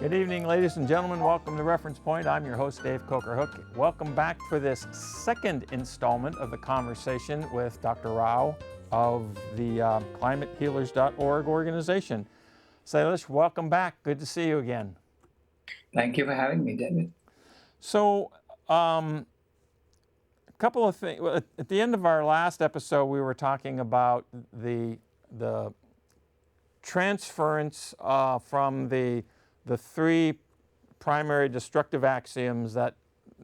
Good evening, ladies and gentlemen. Welcome to Reference Point. I'm your host, Dave Coker-Hook. Welcome back for this second installment of the conversation with Dr. Rao of the climatehealers.org organization. Salish, welcome back. Good to see you again. Thank you for having me, David. So, a couple of things. At the end of our last episode, we were talking about the transference from the three primary destructive axioms that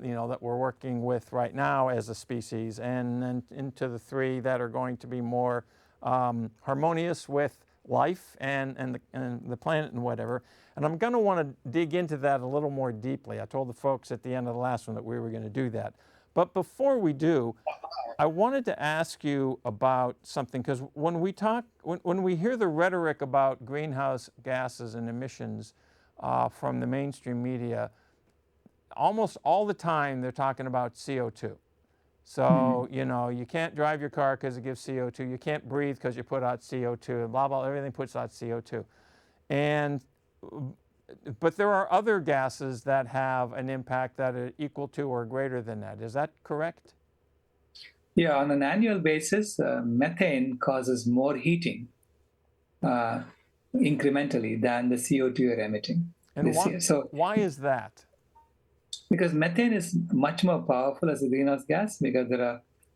that we're working with right now as a species, and then into the three that are going to be more harmonious with life and the planet and whatever. And I'm going to want to dig into that a little more deeply. I told the folks at the end of the last one that we were going to do that. But before we do, I wanted to ask you about something, because when we hear the rhetoric about greenhouse gases and emissions from the mainstream media, almost all the time they're talking about CO2. So, you can't drive your car because it gives CO2. You can't breathe because you put out CO2, blah, blah, everything puts out CO2. But there are other gases that have an impact that are equal to or greater than that. Is that correct? Yeah, on an annual basis, methane causes more heating incrementally than the CO2 you're emitting. And why is that? Because methane is much more powerful as a greenhouse gas, because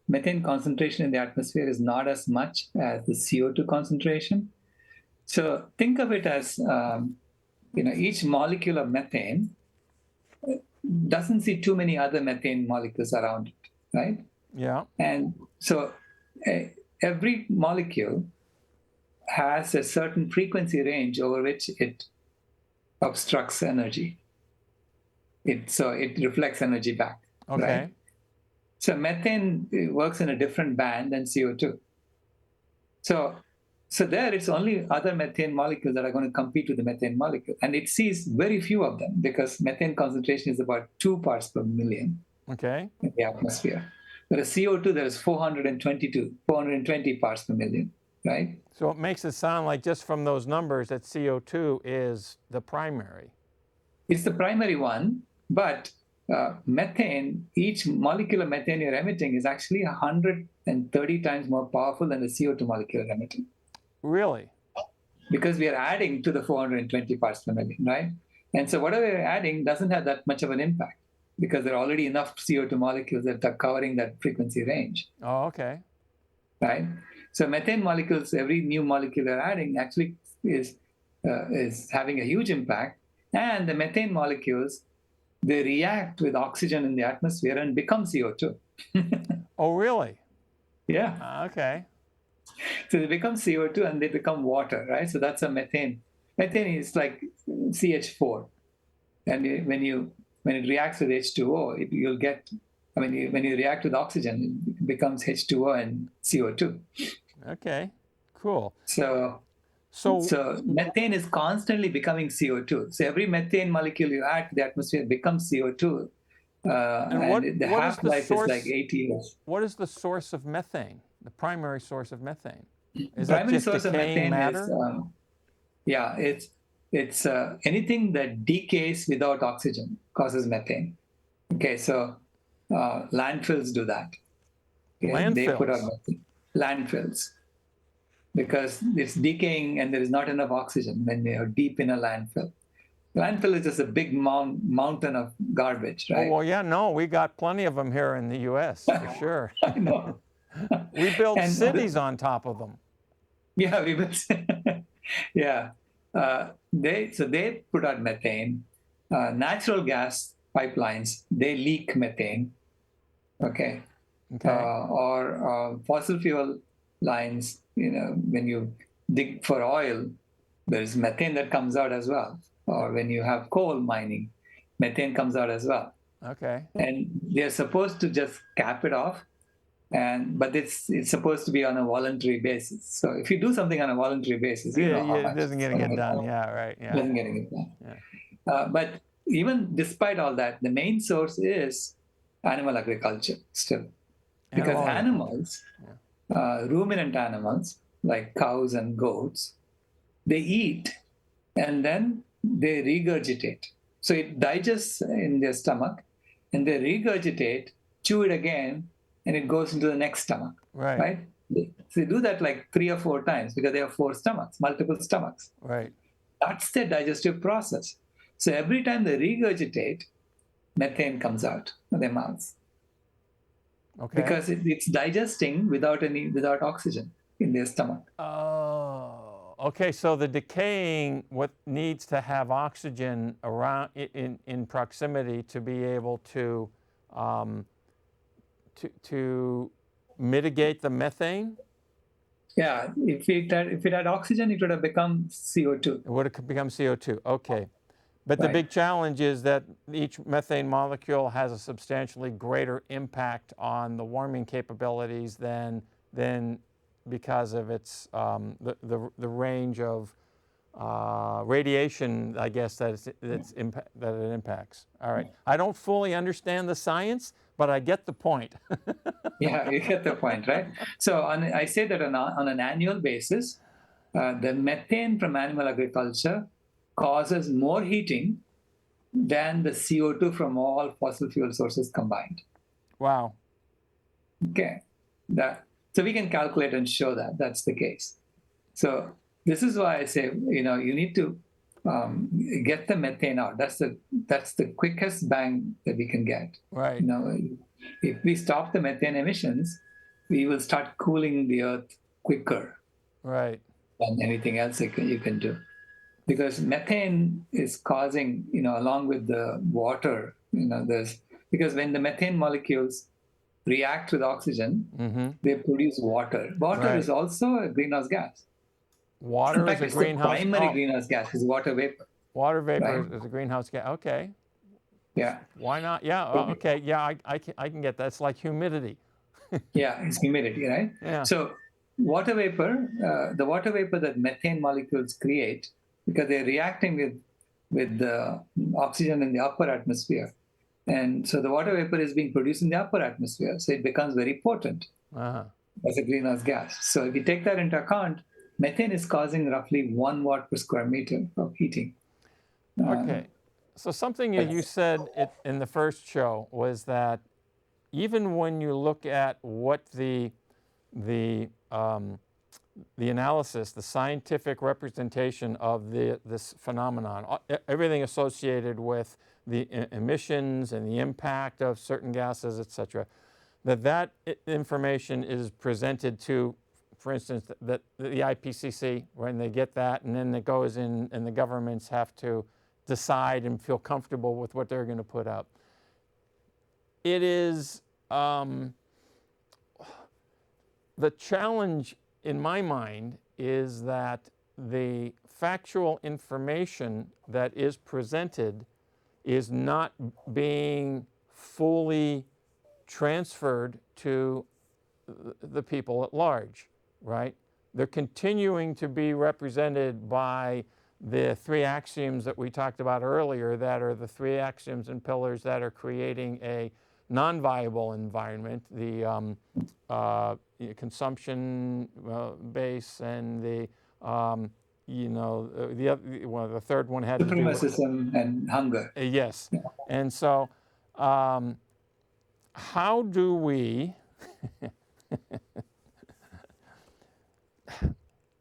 methane concentration in the atmosphere is not as much as the CO2 concentration. So think of it as, each molecule of methane doesn't see too many other methane molecules around it, right? Yeah. And so every molecule has a certain frequency range over which it obstructs energy. So it reflects energy back. Okay. Right? So methane works in a different band than CO2. So there it's only other methane molecules that are going to compete with the methane molecule. And it sees very few of them, because methane concentration is about 2 parts per million in the atmosphere. Whereas CO2, there is 420 parts per million, right? So it makes it sound like, just from those numbers, that CO2 is the primary. It's the primary one, but methane, each molecule of methane you're emitting is actually 130 times more powerful than the CO2 molecule you're emitting. Really? Because we are adding to the 420 parts per million, right? And so whatever we're adding doesn't have that much of an impact, because there are already enough CO2 molecules that are covering that frequency range. Oh, okay. Right? So methane molecules, every new molecule they're adding actually is having a huge impact. And the methane molecules, they react with oxygen in the atmosphere and become CO2. Oh, really? Yeah. Okay. So they become CO2 and they become water, right? So that's a methane. Methane is like CH4. And when it reacts with H2O, you'll get, when you react with oxygen, it becomes H2O and CO2. Okay, cool. So methane is constantly becoming CO2. So every methane molecule you add to the atmosphere becomes CO2. And the half-life is like 80 years. What is the source of methane? The primary source of methane? Is that just decaying matter? It's anything that decays without oxygen causes methane. Okay, so landfills do that. Okay? Landfills? They put out methane. Landfills. Because it's decaying and there is not enough oxygen when they are deep in a landfill. Landfill is just a big mountain of garbage, right? Oh, well, yeah, no, we got plenty of them here in the U.S., for sure. I know. We built cities on top of them. Yeah, we built. Yeah. They put out methane. Natural gas pipelines, they leak methane. Okay. Or fossil fuel lines, when you dig for oil, there's methane that comes out as well. Or when you have coal mining, methane comes out as well. Okay. And they're supposed to just cap it off, but it's supposed to be on a voluntary basis. So if you do something on a voluntary basis, it doesn't get done. Yeah, right. Yeah. Doesn't get it done. Yeah. But even despite all that, the main source is animal agriculture still, because animals, ruminant animals like cows and goats, they eat and then they regurgitate. So it digests in their stomach, and they regurgitate, chew it again, and it goes into the next stomach, Right. right? So they do that like 3 or 4 times because they have 4 stomachs, multiple stomachs. Right. That's their digestive process. So every time they regurgitate, methane comes out of their mouths Okay. because it's digesting without oxygen in their stomach. Oh, okay. So the decaying what needs to have oxygen around in proximity to be able um, to mitigate the methane. Yeah, if it had oxygen, it would have become CO2. It would have become CO2. Okay. But the Right. big challenge is that each methane molecule has a substantially greater impact on the warming capabilities than because of its the range of radiation, I guess, that it impacts. All right. I don't fully understand the science, but I get the point. Yeah, you get the point, right? So I say that on an annual basis, the methane from animal agriculture causes more heating than the CO2 from all fossil fuel sources combined. Wow. Okay, so we can calculate and show that that's the case. So this is why I say, you need to get the methane out. That's the quickest bang that we can get. Right. If we stop the methane emissions, we will start cooling the earth quicker Right. than anything else you can do. Because methane is causing, along with the water, because when the methane molecules react with oxygen, they produce water. Water Right. is also a greenhouse gas. Water In fact, is a it's greenhouse. the primary greenhouse gas is water vapor. Water vapor Right. is a greenhouse gas. Okay. Yeah. Why not? Yeah. Okay. Yeah. I can get that. It's like humidity. Yeah, it's humidity, right? Yeah. So water vapor, the water vapor that methane molecules create, because they're reacting with the oxygen in the upper atmosphere. And so the water vapor is being produced in the upper atmosphere. So it becomes very potent as a greenhouse gas. So if you take that into account, methane is causing roughly 1 watt per square meter of heating. Okay. So something you said in the first show was that even when you look at what the analysis, the scientific representation of this phenomenon, everything associated with the emissions and the impact of certain gases, et cetera, that information is presented to, for instance, that the IPCC, when they get that, and then it goes in, and the governments have to decide and feel comfortable with what they're going to put up. It is the challenge in my mind is that the factual information that is presented is not being fully transferred to the people at large, right? They're continuing to be represented by the 3 axioms that we talked about earlier, that are the 3 axioms and pillars that are creating a non-viable environment, the consumption base, and the the third one had to do with supremacism and hunger. Yes. And so how do we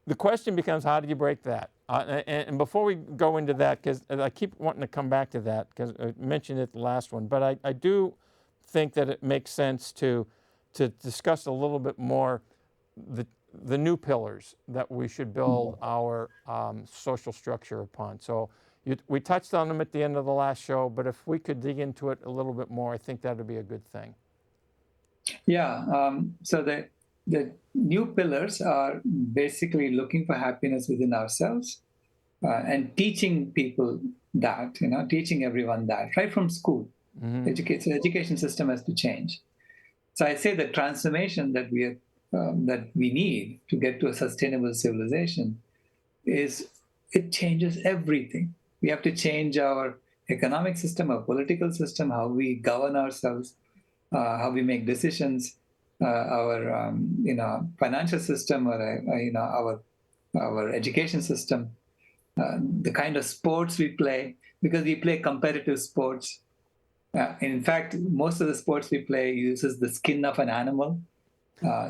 the question becomes, how do you break that? And before we go into that, because I keep wanting to come back to that, because I mentioned it the last one, but I do think that it makes sense to discuss a little bit more the new pillars that we should build our social structure upon. So we touched on them at the end of the last show, but if we could dig into it a little bit more, I think that would be a good thing. Yeah. So the new pillars are basically looking for happiness within ourselves and teaching people that, teaching everyone that right from school. So the education system has to change. So I say the transformation that we need to get to a sustainable civilization it changes everything. We have to change our economic system, our political system, how we govern ourselves, how we make decisions, our financial system, or our education system. the kind of sports we play, because we play competitive sports. In fact, most of the sports we play uses the skin of an animal.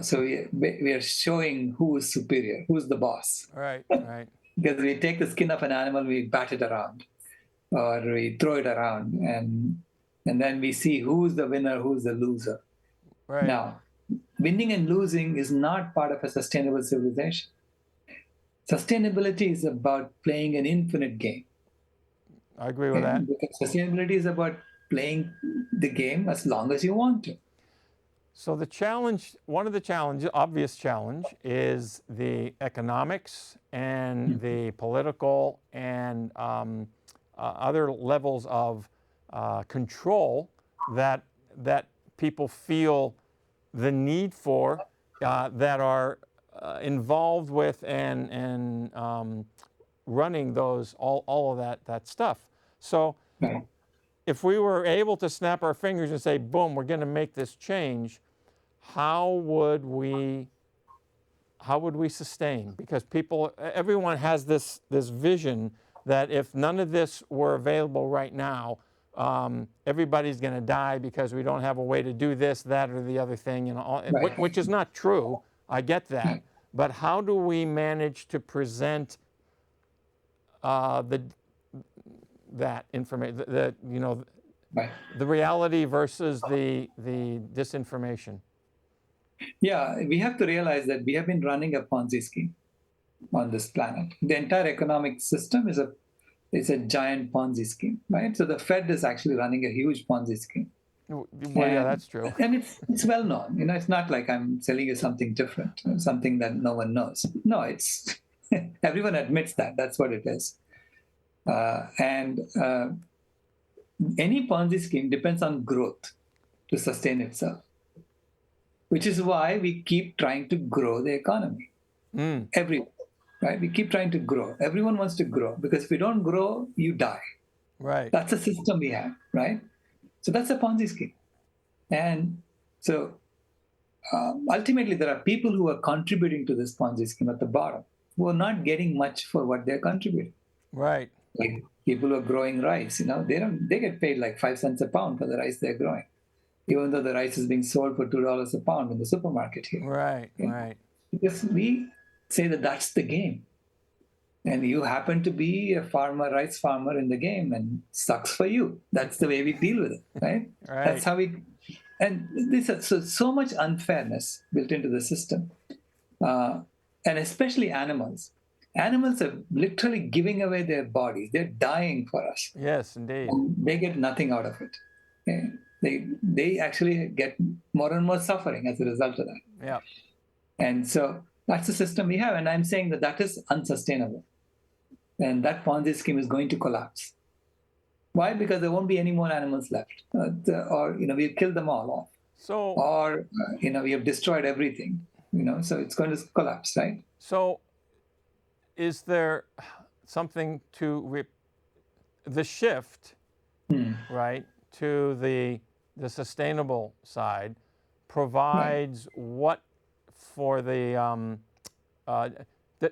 So we are showing who is superior, who's the boss. Right, right. Because we take the skin of an animal, we bat it around, or we throw it around, and then we see who's the winner, who's the loser. Right. Now, winning and losing is not part of a sustainable civilization. Sustainability is about playing an infinite game. I agree with that. Because sustainability is about playing the game as long as you want to. So the challenge, one of the challenges, obvious challenge, is the economics and the political and other levels of control that people feel the need for, that are involved with and running those all of that stuff. So Right. if we were able to snap our fingers and say, boom, we're going to make this change, how would we sustain? Because everyone has this vision that if none of this were available right now, everybody's going to die because we don't have a way to do this, that, or the other thing, Right. which is not true. I get that. But how do we manage to present that information, Right. the reality versus the disinformation? Yeah, we have to realize that we have been running a Ponzi scheme on this planet. The entire economic system is a giant Ponzi scheme, right? So the Fed is actually running a huge Ponzi scheme. Well, yeah, that's true. And it's well known. It's not like I'm selling you something different, something that no one knows. No, it's everyone admits that. That's what it is. And any Ponzi scheme depends on growth to sustain itself, which is why we keep trying to grow the economy. Everyone, right? We keep trying to grow. Everyone wants to grow, because if you don't grow, you die. Right. That's a system we have, right? So that's a Ponzi scheme. And so ultimately, there are people who are contributing to this Ponzi scheme at the bottom who are not getting much for what they're contributing. Right. Like people who are growing rice, they get paid like 5 cents a pound for the rice they're growing, even though the rice is being sold for $2 a pound in the supermarket here. Right. Okay? Right. Because we say that that's the game. And you happen to be a rice farmer in the game, and sucks for you. That's the way we deal with it, right? Right. That's how and this is so much unfairness built into the system. And especially animals. Animals are literally giving away their bodies. They're dying for us. Yes, indeed. And they get nothing out of it. Okay? They actually get more and more suffering as a result of that. Yeah. And so that's the system we have. And I'm saying that is unsustainable. And that Ponzi scheme is going to collapse. Why? Because there won't be any more animals left. Or we've killed them all off. So, Or, we have destroyed everything. So it's going to collapse, right? so is there something to the shift, right, to the sustainable side provides what for the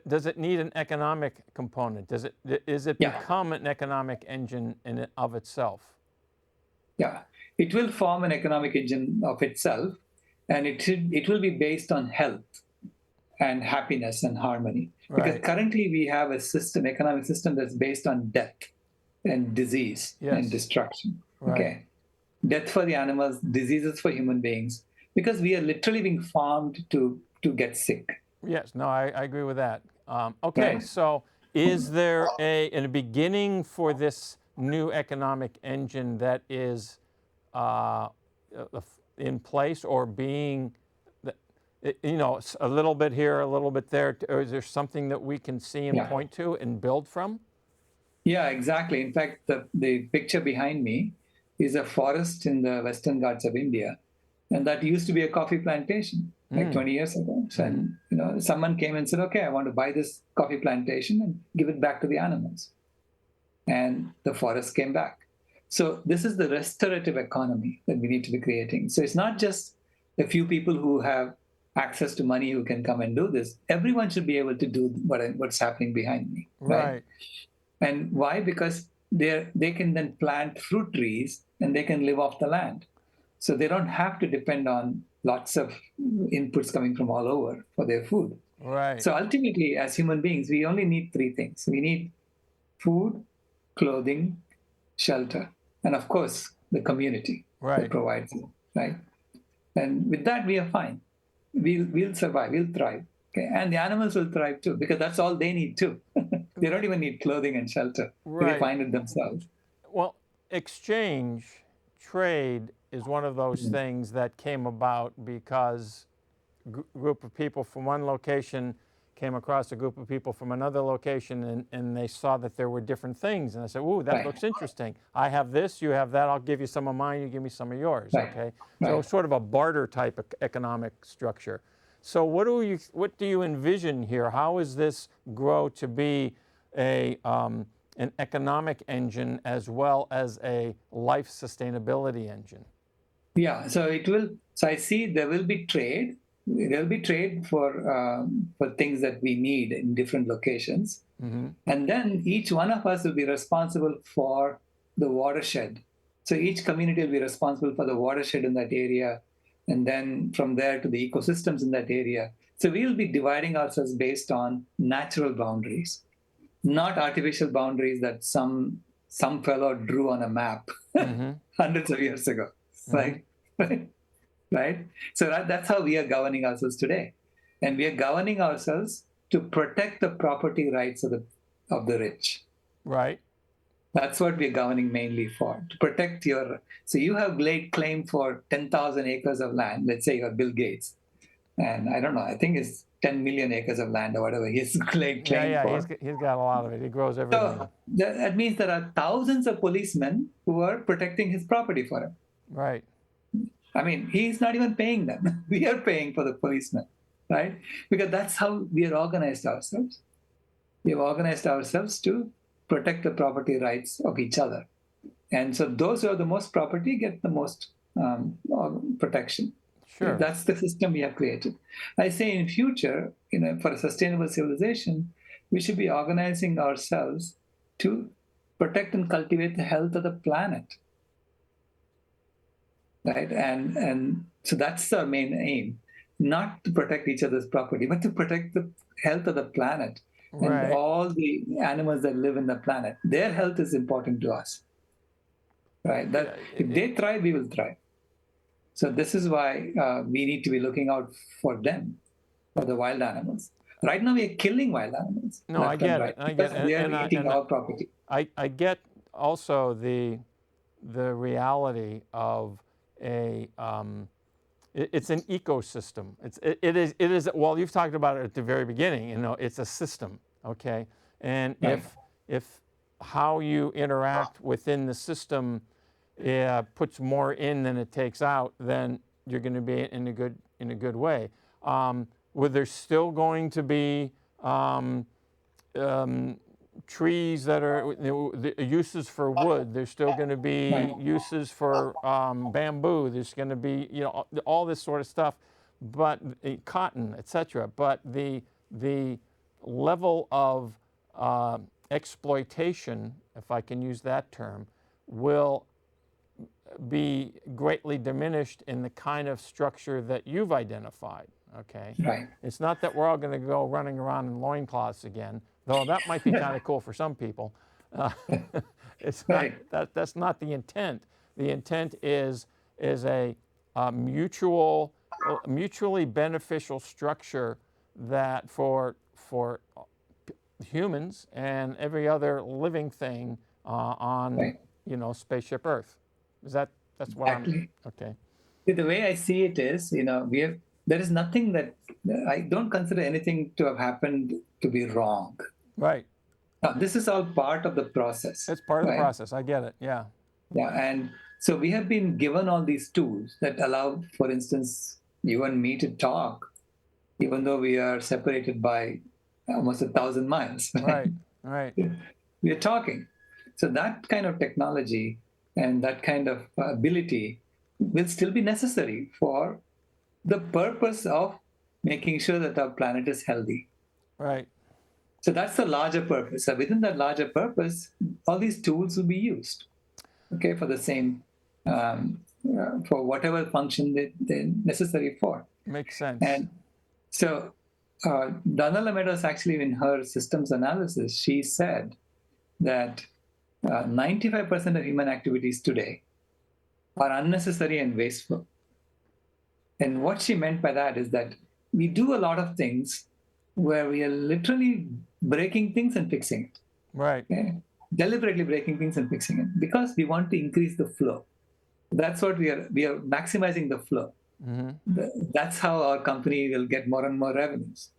does it need an economic component? Is it Yeah. become an economic engine in and of itself? Yeah, it will form an economic engine of itself, and it will be based on health and happiness and harmony. Because Right. currently we have a economic system that's based on death and disease Yes. and destruction. Right. Okay, death for the animals, diseases for human beings, because we are literally being farmed to get sick. Yes, no, I agree with that. Okay, Right. so is there a beginning for this new economic engine that is in place, or being, a little bit here, a little bit there, or is there something that we can see and Yeah. point to and build from? Yeah, exactly. In fact, the picture behind me is a forest in the Western Ghats of India. And that used to be a coffee plantation like 20 years ago. So, and, someone came and said, okay, I want to buy this coffee plantation and give it back to the animals. And the forest came back. So this is the restorative economy that we need to be creating. So it's not just a few people who have access to money who can come and do this. Everyone should be able to do what's happening behind me, right? Right. And why? Because they can then plant fruit trees and they can live off the land. So they don't have to depend on lots of inputs coming from all over for their food. Right. So ultimately, as human beings, we only need three things. We need food, clothing, shelter, and of course, the community Right. that provides it, right? And with that, we are fine. We'll survive, we'll thrive. Okay? And the animals will thrive too, because that's all they need too. They don't even need clothing and shelter. Right. They find it themselves. Well, exchange, trade is one of those things that came about because a group of people from one location came across a group of people from another location, and they saw that there were different things. And I said, ooh, that Right. looks interesting. I have this, you have that, I'll give you some of mine, you give me some of yours, Right. okay? Right. So sort of a barter type of economic structure. So what do you envision here? How does this grow to be an economic engine as well as a life sustainability engine? Yeah, so it will. So I see there will be trade. There will be trade for things that we need in different locations, and then each one of us will be responsible for the watershed. So each community will be responsible for the watershed in that area, and then from there to the ecosystems in that area. So we will be dividing ourselves based on natural boundaries, not artificial boundaries that some fellow drew on a map hundreds of years ago, right? Right? So that's how we are governing ourselves today, and we are governing ourselves to protect the property rights of the rich. Right. That's what we're governing mainly for, to protect your. So you have laid claim for 10,000 acres of land. Let's say you're Bill Gates, and I don't know. I think it's 10 million acres of land or whatever he's laid claim for. He's got a lot of it. He grows everything. So that means there are thousands of policemen who are protecting his property for him. Right. I mean, he's not even paying them. We are paying for the policemen, right? Because that's how we are organized ourselves. We have organized ourselves to protect the property rights of each other. And so those who have the most property get the most protection. Sure. That's the system we have created. I say in future, for a sustainable civilization, we should be organizing ourselves to protect and cultivate the health of the planet. Right? And so that's our main aim, not to protect each other's property, but to protect the health of the planet and all the animals that live in the planet. Their health is important to us. Right? That if they thrive, we will thrive. So this is why we need to be looking out for them, for the wild animals. Right now, we are killing wild animals. No, I get it. I get it. They are eating our property. I get also the reality of it's an ecosystem. It is. Well, you've talked about it at the very beginning. It's a system. Okay, and Right. if how you interact within the system puts more in than it takes out, then you're going to be in a good way. Where there's still going to be trees that are the uses for wood. There's still going to be uses for bamboo. There's going to be all this sort of stuff, but cotton, etc. But the level of exploitation, if I can use that term, will be greatly diminished in the kind of structure that you've identified. Okay. Right. It's not that we're all going to go running around in loincloths again, though that might be kind of cool for some people. It's not, that's not the intent. The intent is a mutually beneficial structure that for humans and every other living thing on spaceship Earth. That's what Exactly. I'm okay. The way I see it is, there is nothing that I don't consider anything to have happened to be wrong. Right. Now, this is all part of the process. It's part of the process. I get it. Yeah. Yeah, and so we have been given all these tools that allow, for instance, you and me to talk, even though we are separated by almost 1,000 miles. Right. Right. We are talking. So that kind of technology and that kind of ability will still be necessary for the purpose of making sure that our planet is healthy. Right. So that's the larger purpose. So within that larger purpose, all these tools will be used, okay, for the same, for whatever function they're necessary for. Makes sense. And so Donna Meadows actually, in her systems analysis, she said that 95% of human activities today are unnecessary and wasteful. And what she meant by that is that we do a lot of things where we are literally breaking things and fixing it. Right. Okay? Deliberately breaking things and fixing it because we want to increase the flow. That's what we are maximizing the flow. That's how our company will get more and more revenues.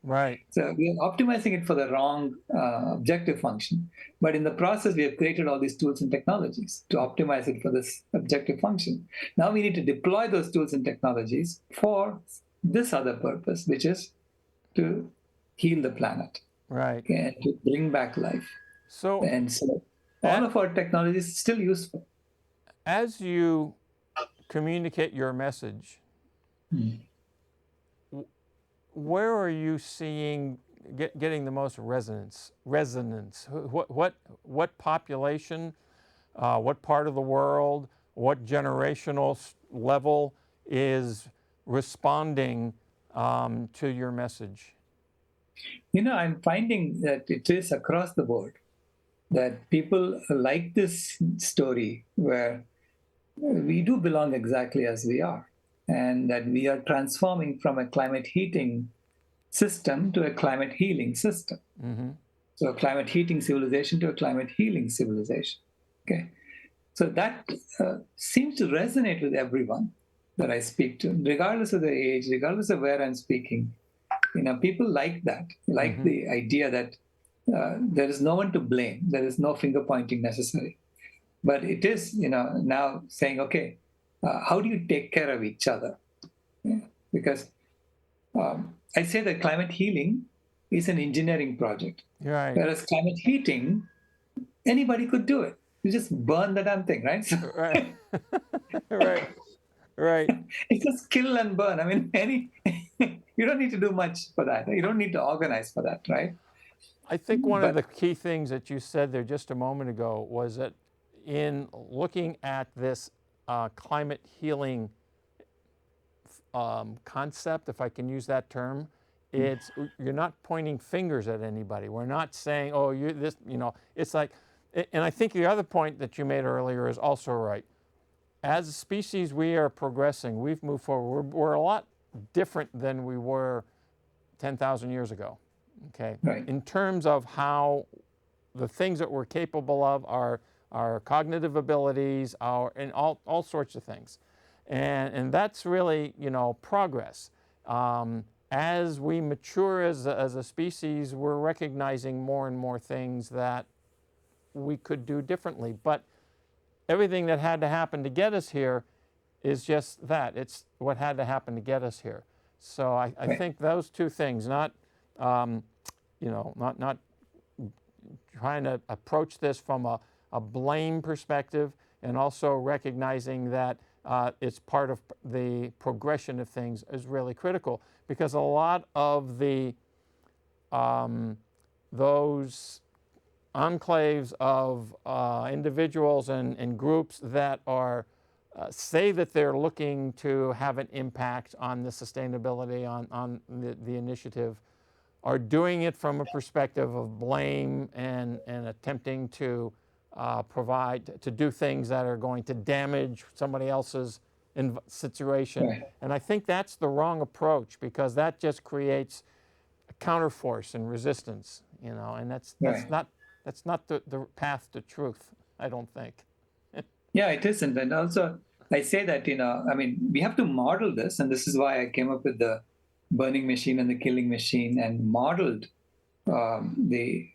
Right. So we are optimizing it for the wrong objective function. But in the process, we have created all these tools and technologies to optimize it for this objective function. Now we need to deploy those tools and technologies for this other purpose, which is to heal the planet. Right. And to bring back life. So, And so all of our technology is still useful. as you communicate your message, where are you seeing getting the most resonance? What population? What part of the world? What generational level is responding to your message? I'm finding that it is across the board that people like this story where we do belong exactly as we are, and that we are transforming from a climate heating system to a climate healing system. So a climate heating civilization to a climate healing civilization. Okay, so that seems to resonate with everyone that I speak to, regardless of their age, regardless of where I'm speaking. People like that, like the idea that there is no one to blame, there is no finger pointing necessary. But it is, now saying, okay, how do you take care of each other? Yeah. Because I say that climate healing is an engineering project. Right. Whereas climate heating, anybody could do it. You just burn the damn thing, right? So Right. Right. Right. it's a skill and burn. I mean, you don't need to do much for that. You don't need to organize for that, right? I think one of the key things that you said there just a moment ago was that in looking at this climate healing concept, if I can use that term, you're not pointing fingers at anybody. We're not saying, oh, you this, it's like, and I think the other point that you made earlier is also right. As a species, we are progressing. We've moved forward. We're a lot different than we were 10,000 years ago. Okay, right. In terms of how the things that we're capable of, our cognitive abilities, and all sorts of things, and that's really progress. As we mature as a species, we're recognizing more and more things that we could do differently. But everything that had to happen to get us here is just that. It's what had to happen to get us here. So I think those two things, not trying to approach this from a blame perspective, and also recognizing that it's part of the progression of things is really critical, because a lot of the those enclaves of individuals and groups that are say that they're looking to have an impact on the sustainability, on the initiative, are doing it from a perspective of blame and attempting to to do things that are going to damage somebody else's situation. Right. And I think that's the wrong approach, because that just creates a counterforce and resistance, and that's not the path to truth, I don't think. Yeah, it isn't. And also, I say that, we have to model this. And this is why I came up with the burning machine and the killing machine, and modeled the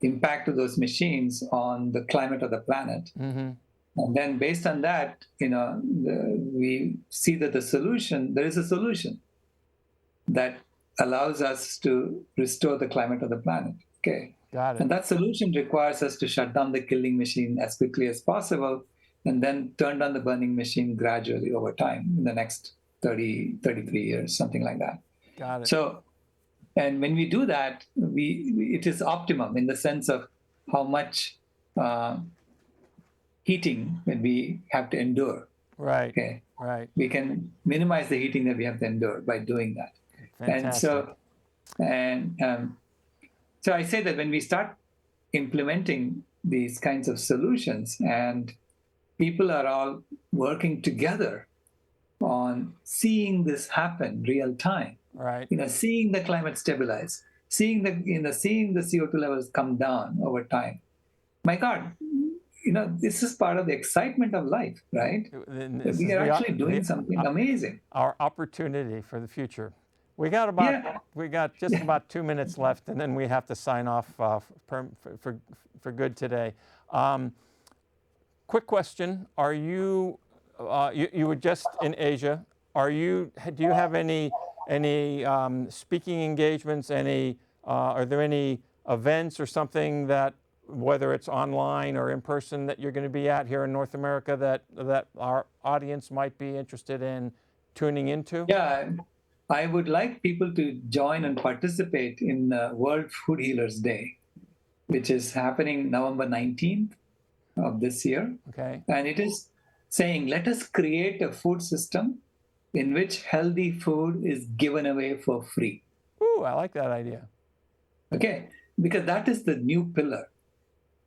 impact of those machines on the climate of the planet. And then based on that, we see that there is a solution that allows us to restore the climate of the planet. Okay. Got it. And that solution requires us to shut down the killing machine as quickly as possible, and then turn down the burning machine gradually over time in the next 33 years, something like that. Got it. So, and when we do that, it is optimum in the sense of how much heating that we have to endure. Right. Okay, Right. we can minimize the heating that we have to endure by doing that. Fantastic. So I say that when we start implementing these kinds of solutions and people are all working together on seeing this happen real time, Right. seeing the climate stabilize, seeing the seeing the CO2 levels come down over time. My God, this is part of the excitement of life, right? We are actually doing something amazing. Our opportunity for the future. We got just about 2 minutes left, and then we have to sign off for good today. Quick question: Are you you were just in Asia? Do you have any speaking engagements? Are there any events or something that, whether it's online or in person, that you're going to be at here in North America that our audience might be interested in tuning into? Yeah, I would like people to join and participate in World Food Healers Day, which is happening November 19th of this year. Okay. And it is saying, let us create a food system in which healthy food is given away for free. Ooh, I like that idea. Okay, because that is the new pillar.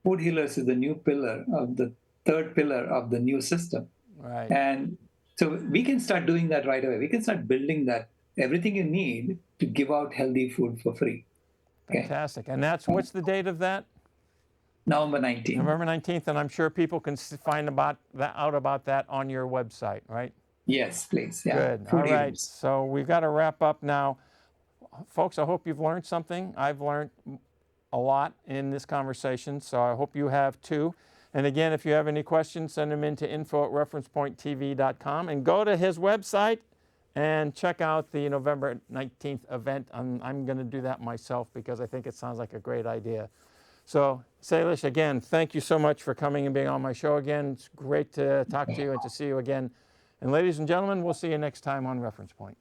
Food Healers is the new pillar of the third pillar of the new system. Right. And so we can start doing that right away. We can start building that, everything you need to give out healthy food for free. Okay. Fantastic. And what's the date of that? November 19th. November 19th, and I'm sure people can find out about that on your website, right? Yes, please. Yeah. Good. All right. So we've got to wrap up now. Folks, I hope you've learned something. I've learned a lot in this conversation, so I hope you have too. And again, if you have any questions, send them in to info@referencepointtv.com and go to his website and check out the November 19th event. I'm going to do that myself because I think it sounds like a great idea. So, Salish, again, thank you so much for coming and being on my show again. It's great to talk to you and to see you again. And ladies and gentlemen, we'll see you next time on Reference Point.